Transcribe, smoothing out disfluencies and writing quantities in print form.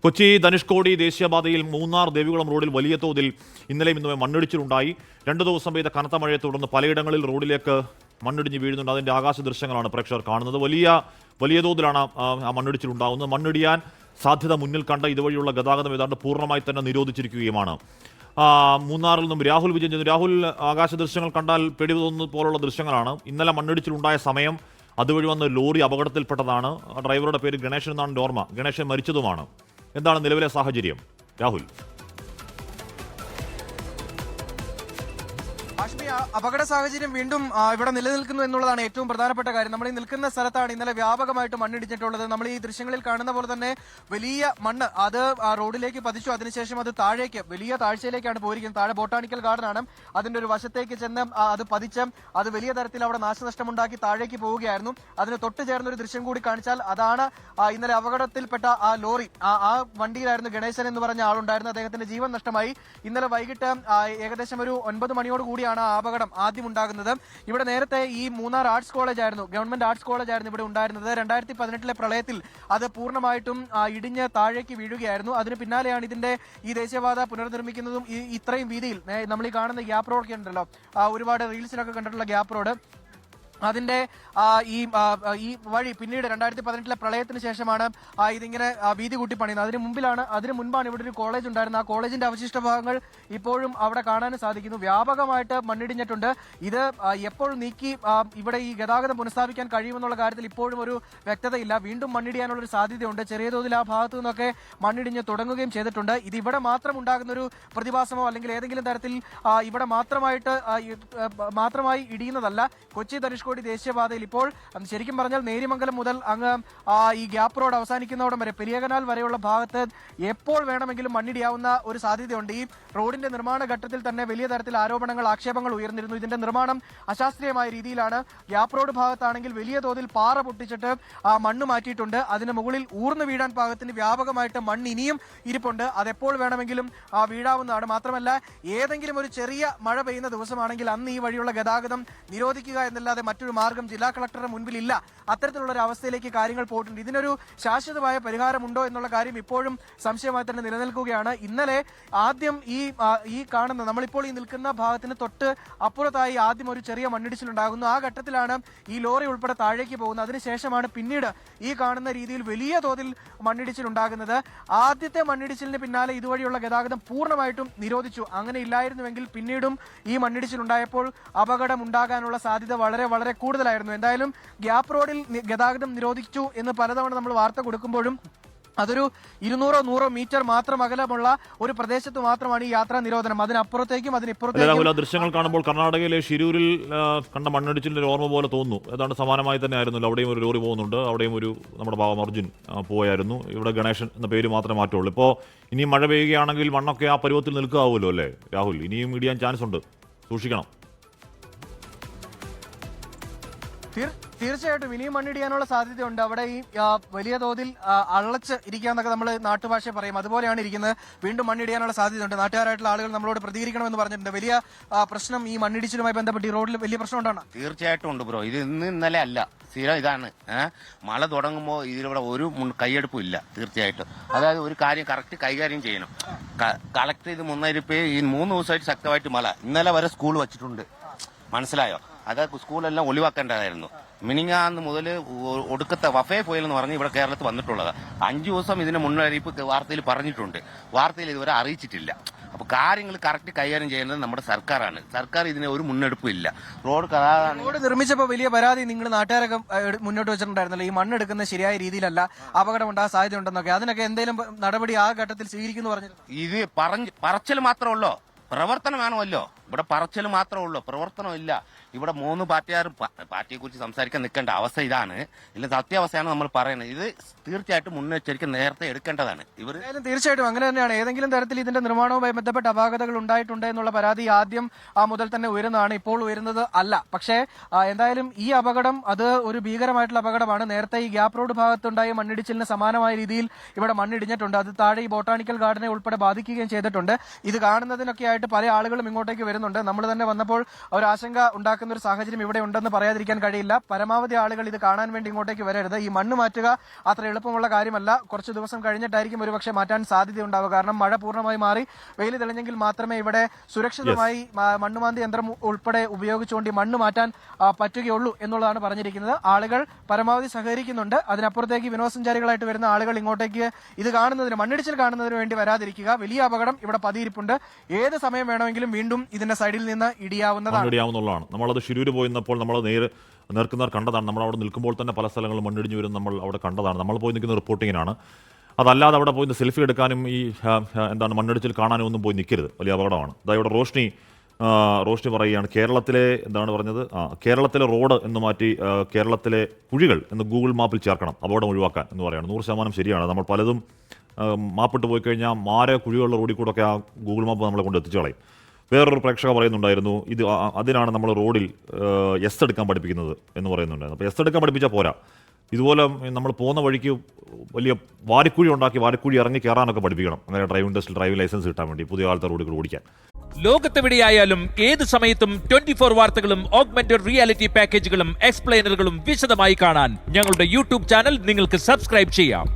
കൊച്ചി ധനുഷ്കോടി ദേശീയപാതയിൽ മൂന്നാർ ദേവികുളം റോഡിൽ വലിയ തോതിൽ ഇന്നലെയും ഇന്നുമായി മണ്ണിടിച്ചിലുണ്ടായി. 2 ദിവസം പെയ്ത കനത്ത മഴയെ തുടർന്ന് പലയിടങ്ങളിൽ റോഡിലേക്ക് മണ്ണിടിഞ്ഞ് വീഴുന്നുണ്ട്. അതിന്റെ ആകാശ ദൃശ്യങ്ങളാണ് പ്രേക്ഷകർ കാണുന്നത്. വലിയ തോതിലാണ് ആ മണ്ണിടിച്ചിലുണ്ടാകുന്നത്. മണ്ണിടിയാൻ സാധ്യത മുന്നിൽ കണ്ട ഇതുവഴിയുള്ള ഗതാഗതം ഏതാണ്ട് പൂർണ്ണമായി തന്നെ നിരോധിച്ചിരിക്കുകയുമാണ്. മൂന്നാറിൽ നിന്നും രാഹുൽ വിജയൻ ചെയ്യുന്നു. രാഹുൽ, ആകാശ ദൃശ്യങ്ങൾ കണ്ടാൽ പേടി തോന്നുന്നത് പോലുള്ള ദൃശ്യങ്ങളാണ്. ഇന്നലെ മണ്ണിടിച്ചിലുണ്ടായ സമയം അതുവഴി വന്ന് ലോറി അപകടത്തിൽപ്പെട്ടതാണ്. ഡ്രൈവറുടെ പേര് ഗണേശൻ എന്നാണ് ഓർമ്മ. ഗണേശൻ മരിച്ചതുമാണ്. എന്താണ് നിലവിലെ സാഹചര്യം, രാഹുൽ? അപകട സാഹചര്യം വീണ്ടും ഇവിടെ നിലനിൽക്കുന്നു എന്നുള്ളതാണ് ഏറ്റവും പ്രധാനപ്പെട്ട കാര്യം. നമ്മൾ ഈ നിൽക്കുന്ന സ്ഥലത്താണ് ഇന്നലെ വ്യാപകമായിട്ട് മണ്ണിടിച്ചിട്ടുള്ളത്. നമ്മൾ ഈ ദൃശ്യങ്ങളിൽ കാണുന്ന പോലെ തന്നെ വലിയ മണ്ണ് അത് റോഡിലേക്ക് പതിച്ചു. അതിനുശേഷം അത് താഴേക്ക് വലിയ താഴ്ചയിലേക്കാണ് പോയിരിക്കുന്നത്. താഴെ ബോട്ടാണിക്കൽ ഗാർഡനാണ്. അതിന്റെ ഒരു വശത്തേക്ക് ചെന്ന് അത് പതിച്ച് അത് വലിയ തരത്തിൽ അവിടെ നാശനഷ്ടമുണ്ടാക്കി താഴേക്ക് പോവുകയായിരുന്നു. അതിന് തൊട്ട് ചേർന്ന ഒരു ദൃശ്യം കൂടി കാണിച്ചാൽ അതാണ് ഇന്നലെ അപകടത്തിൽപ്പെട്ട ആ ലോറി. ആ വണ്ടിയിലായിരുന്നു ഗണേശൻ എന്ന് പറഞ്ഞ ആളുണ്ടായിരുന്നു. അദ്ദേഹത്തിന്റെ ജീവൻ നഷ്ടമായി. ഇന്നലെ വൈകിട്ട് ഏകദേശം ഒരു 9 മണിയോട് കൂടിയാണ് അപകടം ആദ്യം ഉണ്ടാകുന്നത്. ഇവിടെ നേരത്തെ ഈ മൂന്നാർ ആർട്സ് കോളേജ് ആയിരുന്നു, ഗവൺമെന്റ് ആർട്സ് കോളേജ് ആയിരുന്നു ഇവിടെ ഉണ്ടായിരുന്നത്. 2018 പ്രളയത്തിൽ അത് പൂർണ്ണമായിട്ടും ഇടിഞ്ഞ് താഴേക്ക് വീഴുകയായിരുന്നു. അതിന് പിന്നാലെയാണ് ഇതിന്റെ ഈ ദേശീയപാത പുനർനിർമ്മിക്കുന്നതും ഇത്രയും വീതിയിൽ നമ്മൾ ഈ കാണുന്ന ഗ്യാപ്പ് റോഡ് ഒക്കെ ഉണ്ടല്ലോ, ഒരുപാട് റീൽസിലൊക്കെ കണ്ടിട്ടുള്ള ഗ്യാപ്പ് റോഡ്, അതിന്റെ ഈ വഴി പിന്നീട് 2018 പ്രളയത്തിന് ശേഷമാണ് ഇതിങ്ങനെ വീതി കൂട്ടി പണിയുന്നത്. അതിന് മുൻപാണ് ഇവിടെ ഒരു കോളേജ് ഉണ്ടായിരുന്നത്. ആ കോളേജിന്റെ അവശിഷ്ട ഭാഗങ്ങൾ ഇപ്പോഴും അവിടെ കാണാനും സാധിക്കുന്നു. വ്യാപകമായിട്ട് മണ്ണിടിഞ്ഞിട്ടുണ്ട്. ഇത് എപ്പോഴും നീക്കി ഇവിടെ ഈ ഗതാഗതം പുനഃസ്ഥാപിക്കാൻ കഴിയുമെന്നുള്ള കാര്യത്തിൽ ഇപ്പോഴും ഒരു വ്യക്തതയില്ല. വീണ്ടും മണ്ണിടിയാനുള്ള ഒരു സാധ്യതയുണ്ട്. ചെറിയ തോതിൽ ആ ഭാഗത്തു നിന്നൊക്കെ മണ്ണിടിഞ്ഞ് തുടങ്ങുകയും ചെയ്തിട്ടുണ്ട്. ഇത് ഇവിടെ മാത്രം ഉണ്ടാകുന്ന ഒരു പ്രതിഭാസമോ അല്ലെങ്കിൽ ഏതെങ്കിലും തരത്തിൽ ഇവിടെ മാത്രമായി ഇടിയുന്നതല്ല. കൊച്ചി ധനുഷ്കോടി ദേശീയപാതയിൽ ഇപ്പോൾ ശരിക്കും പറഞ്ഞാൽ നേരിമംഗലം മുതൽ അങ്ങ് ഈ ഗ്യാപ്പ് റോഡ് അവസാനിക്കുന്നവിടം വരെ പെരിയകനാൽ വരെയുള്ള ഭാഗത്ത് എപ്പോൾ വേണമെങ്കിലും മണ്ണിടിയാവുന്ന ഒരു സാധ്യതയുണ്ട്. ഈ റോഡിന്റെ നിർമ്മാണ ഘട്ടത്തിൽ തന്നെ വലിയ തരത്തിൽ ആക്ഷേപങ്ങൾ ഉയർന്നിരുന്നു. ഇതിന്റെ നിർമ്മാണം അശാസ്ത്രീയമായ രീതിയിലാണ്. ഗ്യാപ്പ് റോഡ് ഭാഗത്താണെങ്കിൽ വലിയ തോതിൽ പാറ പൊട്ടിച്ചിട്ട് മണ്ണ് മാറ്റിയിട്ടുണ്ട്. അതിന് മുകളിൽ ഊർന്നു വീഴാൻ പാകത്തിന് വ്യാപകമായിട്ട് മണ്ണ് ഇനിയും ഇരിപ്പുണ്ട്. അതെപ്പോൾ വേണമെങ്കിലും വീഴാവുന്നതാണ്. മാത്രമല്ല, ഏതെങ്കിലും ഒരു ചെറിയ മഴ പെയ്യുന്ന ദിവസമാണെങ്കിൽ അന്ന് ഈ വഴിയുള്ള ഗതാഗതം നിരോധിക്കുക എന്നല്ലാതെ മറ്റൊരു മാർഗം ജില്ലാ കളക്ടറുടെ മുൻപിൽ ഇല്ല. അത്തരത്തിലുള്ള ഒരു അവസ്ഥയിലേക്ക് കാര്യങ്ങൾ പോയിട്ടുണ്ട്. ഇതിനൊരു ശാശ്വതമായ പരിഹാരമുണ്ടോ എന്നുള്ള കാര്യം ഇപ്പോഴും സംശയമായി തന്നെ നിലനിൽക്കുകയാണ്. ഇന്നലെ ആദ്യം ഈ കാണുന്ന നമ്മളിപ്പോൾ ഈ നിൽക്കുന്ന ഭാഗത്തിന് തൊട്ട് അപ്പുറത്തായി ആദ്യം ഒരു ചെറിയ മണ്ണിടിച്ചിലുണ്ടാകുന്നു. ആ ഘട്ടത്തിലാണ് ഈ ലോറി ഉൾപ്പെടെ താഴേക്ക് പോകുന്നത്. അതിനുശേഷമാണ് പിന്നീട് ഈ കാണുന്ന രീതിയിൽ വലിയ തോതിൽ മണ്ണിടിച്ചിലുണ്ടാകുന്നത്. ആദ്യത്തെ മണ്ണിടിച്ചിലിന് പിന്നാലെ ഇതുവഴിയുള്ള ഗതാഗതം പൂർണ്ണമായിട്ടും നിരോധിച്ചു. അങ്ങനെ ഇല്ലായിരുന്നുവെങ്കിൽ പിന്നീടും ഈ മണ്ണിടിച്ചിലുണ്ടായപ്പോൾ അപകടം ഉണ്ടാകാനുള്ള സാധ്യത വളരെ വളരെ കൂടുതലായിരുന്നു. എന്തായാലും ഗ്യാപ്പ് റോഡിൽ ഗതാഗതം നിരോധിച്ചു എന്ന് പലതവണ നമ്മൾ വാർത്ത കൊടുക്കുമ്പോഴും അതൊരു 200-100 മീറ്റർ മാത്രം അകലമുള്ള ഒരു പ്രദേശത്ത് മാത്രമാണ് ഈ യാത്രാ നിരോധനം. അതിനപ്പുറത്തേക്കും അതിനിപ്പുറത്തേക്കും ദൃശ്യങ്ങൾ കാണുമ്പോൾ കർണാടകയിലെ ഷിരൂരിൽ കണ്ട മണ്ണിടിച്ചിലിന്റെ ഒരു ഓർമ്മ പോലെ തോന്നുന്നു. ഏതാണ്ട് സമാനമായി തന്നെ ആയിരുന്നല്ലോ. അവിടെയും ഒരു ലോറി പോകുന്നുണ്ട്. അവിടെയും നമ്മുടെ ബാബ അർജുൻ പോയായിരുന്നു. ഇവിടെ ഗണേശൻ എന്ന പേര് മാത്രമേ മാറ്റുള്ളൂ. ഇപ്പോൾ ഇനി മഴ പെയ്യുകയാണെങ്കിൽ മണ്ണൊക്കെ ആ പരുവത്തിൽ നിൽക്കാവുമല്ലോ അല്ലേ രാഹുൽ? ഇനിയും ഇടിയാൻ ചാൻസ് ഉണ്ട്, സൂക്ഷിക്കണം. തീർച്ചയായിട്ടും ഇനിയും മണ്ണിടിയാനുള്ള സാധ്യതയുണ്ട്. അവിടെ ഈ വലിയ തോതിൽ അള്ളച്ച് ഇരിക്കാന്നൊക്കെ നമ്മൾ നാട്ടുഭാഷ പറയും, അതുപോലെയാണ് ഇരിക്കുന്നത്. വീണ്ടും മണ്ണിടിയാനുള്ള സാധ്യതയുണ്ട്. നാട്ടുകാരായിട്ടുള്ള ആളുകൾ നമ്മളോട് പ്രതികരിക്കണമെന്ന് പറഞ്ഞിട്ടുണ്ട്. വലിയ പ്രശ്നം ഈ മണ്ണിടിച്ചിലുമായി ബന്ധപ്പെട്ട് ഈ റോഡിൽ വലിയ പ്രശ്നം ഉണ്ടാണ്. തീർച്ചയായിട്ടും ഉണ്ട് ബ്രോ. ഇത് ഇന്നലെ അല്ല, സ്ഥിരം ഇതാണ്. മഴ തുടങ്ങുമ്പോൾ ഇതിലൂടെ ഒരു കൈയെടുപ്പും ഇല്ല. തീർച്ചയായിട്ടും അതായത് ഒരു കാര്യം കറക്റ്റ് കൈകാര്യം ചെയ്യണം. കളക്ടർ ഇത് മുന്നറിയിപ്പ് ഈ 3 ദിവസമായിട്ട് ശക്തമായിട്ട് മഴ. ഇന്നലെ വരെ സ്കൂൾ വച്ചിട്ടുണ്ട്, മനസ്സിലായോ? അത് സ്കൂളെല്ലാം ഒഴിവാക്കേണ്ടതായിരുന്നു. മിനിങ്ങാന്ന് മുതൽ ഒടുക്കത്തെ വഫേ പോയില്ലെന്ന് പറഞ്ഞ് ഇവിടെ കേരളത്തിൽ വന്നിട്ടുള്ളത്. 5 ദിവസം ഇതിന്റെ മുന്നറിയിപ്പ് വാർത്തയിൽ പറഞ്ഞിട്ടുണ്ട്. വാർത്തയിൽ ഇതുവരെ അറിയിച്ചിട്ടില്ല. അപ്പൊ കാര്യങ്ങൾ കറക്റ്റ് കൈകാര്യം ചെയ്യുന്നത് നമ്മുടെ സർക്കാരാണ്. സർക്കാർ ഇതിന് ഒരു മുന്നെടുപ്പും ഇല്ല. റോഡ് നിർമ്മിച്ചപ്പോൾ വലിയ പരാതി നിങ്ങൾ നാട്ടുകാരൊക്കെ മുന്നോട്ട് വെച്ചിട്ടുണ്ടായിരുന്നല്ലോ. ഈ മണ്ണെടുക്കുന്ന ശരിയായ രീതിയിലല്ല, അപകടം ഉണ്ടാകാൻ സാധ്യതയുണ്ടെന്നൊക്കെ. അതിനൊക്കെ എന്തെങ്കിലും നടപടി ആ ഘട്ടത്തിൽ സ്വീകരിക്കുന്നു പറഞ്ഞു? ഇത് പറച്ചൽ മാത്രമല്ലോ, പ്രവർത്തനം വേണമല്ലോ. ഇവിടെ പറച്ചൽ മാത്രമേ ഉള്ളൂ, പ്രവർത്തനം ഇല്ല. ഇവിടെ 3 പാർട്ടിക്കാരും പാർട്ടിയെ കുറിച്ച് സംസാരിക്കാൻ നിൽക്കേണ്ട അവസ്ഥ ഇതാണ്. ഇല്ല, സത്യാവസ്ഥയാണ് നമ്മൾ പറയുന്നത്. ഇത് തീർച്ചയായിട്ടും മുന്നെച്ചരിക്ക നേരത്തെ എടുക്കേണ്ടതാണ്. തീർച്ചയായിട്ടും അങ്ങനെ തന്നെയാണ്. ഏതെങ്കിലും തരത്തിൽ ഇതിന്റെ നിർമ്മാണവുമായി ബന്ധപ്പെട്ട അപാകതകൾ ഉണ്ടായിട്ടുണ്ട് എന്നുള്ള പരാതി ആദ്യം മുതൽ തന്നെ ഉയരുന്നതാണ്. ഇപ്പോൾ ഉയരുന്നത് അല്ല. പക്ഷേ എന്തായാലും ഈ അപകടം അത് ഒരു ഭീകരമായിട്ടുള്ള അപകടമാണ്. നേരത്തെ ഈ ഗ്യാപ്പ് റോഡ് ഭാഗത്തുണ്ടായ മണ്ണിടിച്ചിലിന് സമാനമായ രീതിയിൽ ഇവിടെ മണ്ണിടിഞ്ഞിട്ടുണ്ട്. അത് താഴെ ഈ ബോട്ടാണിക്കൽ ഗാർഡനെ ഉൾപ്പെടെ ബാധിക്കുകയും ചെയ്തിട്ടുണ്ട്. ഇത് കാണുന്നതിനൊക്കെ ആയിട്ട് പല ആളുകളും ഇങ്ങോട്ടേക്ക് വരുന്നുണ്ട്. നമ്മൾ തന്നെ വന്നപ്പോൾ ഒരു ആശങ്ക ഉണ്ടാക്കുന്ന ഒരു സാഹചര്യം ഇവിടെ ഉണ്ടെന്ന് പറയാതിരിക്കാൻ കഴിയില്ല. പരമാവധി ആളുകൾ ഇത് കാണാൻ വേണ്ടി ഇങ്ങോട്ടേക്ക് വരരുത്. ഈ മണ്ണ് മാറ്റുക അത്ര എളുപ്പമുള്ള കാര്യമല്ല. കുറച്ച് ദിവസം കഴിഞ്ഞിട്ടായിരിക്കും ഒരുപക്ഷെ മാറ്റാൻ സാധ്യതയുണ്ടാവുക. കാരണം മഴ പൂർണ്ണമായി മാറി വെയിൽ തെളിഞ്ഞെങ്കിൽ മാത്രമേ ഇവിടെ സുരക്ഷിതമായി മണ്ണുമാന്തി യന്ത്രം ഉൾപ്പെടെ ഉപയോഗിച്ചുകൊണ്ട് ഈ മണ്ണ് മാറ്റാൻ പറ്റുകയുള്ളൂ എന്നുള്ളതാണ് പറഞ്ഞിരിക്കുന്നത്. ആളുകൾ പരമാവധി സഹകരിക്കുന്നുണ്ട്. അതിനപ്പുറത്തേക്ക് വിനോദസഞ്ചാരികളായിട്ട് വരുന്ന ആളുകൾ ഇങ്ങോട്ടേക്ക് ഇത് കാണുന്നതിന്, മണ്ണിടിച്ചിൽ കാണുന്നതിന് വേണ്ടി വരാതിരിക്കുക. വലിയ അപകടം ഇവിടെ പതിയിരിപ്പുണ്ട്. ഏത് സമയം വേണമെങ്കിലും വീണ്ടും ഇതിന്റെ സൈഡിൽ നിന്ന് ഇടിയാവുന്നതാണ്. നമ്മളത് ശിരൂര് പോയിരുന്നപ്പോൾ നമ്മൾ നേർക്കുന്നവർ കണ്ടതാണ്. നമ്മൾ അവിടെ നിൽക്കുമ്പോൾ തന്നെ പല സ്ഥലങ്ങളും മണ്ണിടിഞ്ഞു വരും നമ്മൾ അവിടെ കണ്ടതാണ്. നമ്മൾ പോയി നിൽക്കുന്ന റിപ്പോർട്ടിങ്ങിനാണ്. അതല്ലാതെ അവിടെ പോയി സെൽഫി എടുക്കാനും ഈ മണ്ണിടിച്ചിൽ കാണാനും ഒന്നും പോയി നിൽക്കരുത്. വലിയ അപകടമാണ്. ഇവിടെ റോഷ്നി പറയുകയാണ്, കേരളത്തിലെ റോഡ് എന്ന് മാറ്റി കേരളത്തിലെ കുഴികൾ എന്ന് ഗൂഗിൾ മാപ്പിൽ ചേർക്കണം, അപകടം ഒഴിവാക്കാൻ എന്ന് പറയുകയാണ്. 100% ശരിയാണ്. നമ്മൾ പലതും മാപ്പിട്ട് പോയി കഴിഞ്ഞാൽ മാര കുഴികളുടെ റോഡിൽ കൂടെ ഒക്കെ ആ ഗൂഗിൾ മാപ്പ് നമ്മളെ കൊണ്ട് എത്തിച്ചു കളയും. വേറൊരു പ്രേക്ഷക പറയുന്നുണ്ടായിരുന്നു, അതിനാണ് നമ്മൾ റോഡിൽ എസ് എടുക്കാൻ പഠിപ്പിക്കുന്നത് എന്ന് പറയുന്നുണ്ടായിരുന്നു. അപ്പോൾ എസ് എടുക്കാൻ പഠിപ്പിച്ചാൽ പോരാ, ഇതുപോലെ നമ്മൾ പോകുന്ന വഴിക്ക് വലിയ വാരിക്കുഴി ഉണ്ടാക്കി വാരിക്കുഴി ഇറങ്ങി കയറാനൊക്കെ പഠിപ്പിക്കണം. അങ്ങനെ ഡ്രൈവിംഗ് ടെസ്റ്റിൽ ഡ്രൈവിംഗ് ലൈസൻസ് കിട്ടാൻ വേണ്ടി പുതിയ കാലത്തെ റോഡുകൾ ഓടിക്കാൻ. ലോകത്തെവിടെയായാലും ഏത് സമയത്തും 24 വാർത്തകളും ഓഗ്മെന്റഡ് റിയാലിറ്റി പാക്കേജുകളും എക്സ്പ്ലെയിനറുകളും വിശദമായി കാണാൻ ഞങ്ങളുടെ യൂട്യൂബ് ചാനൽ നിങ്ങൾക്ക് സബ്സ്ക്രൈബ് ചെയ്യാം.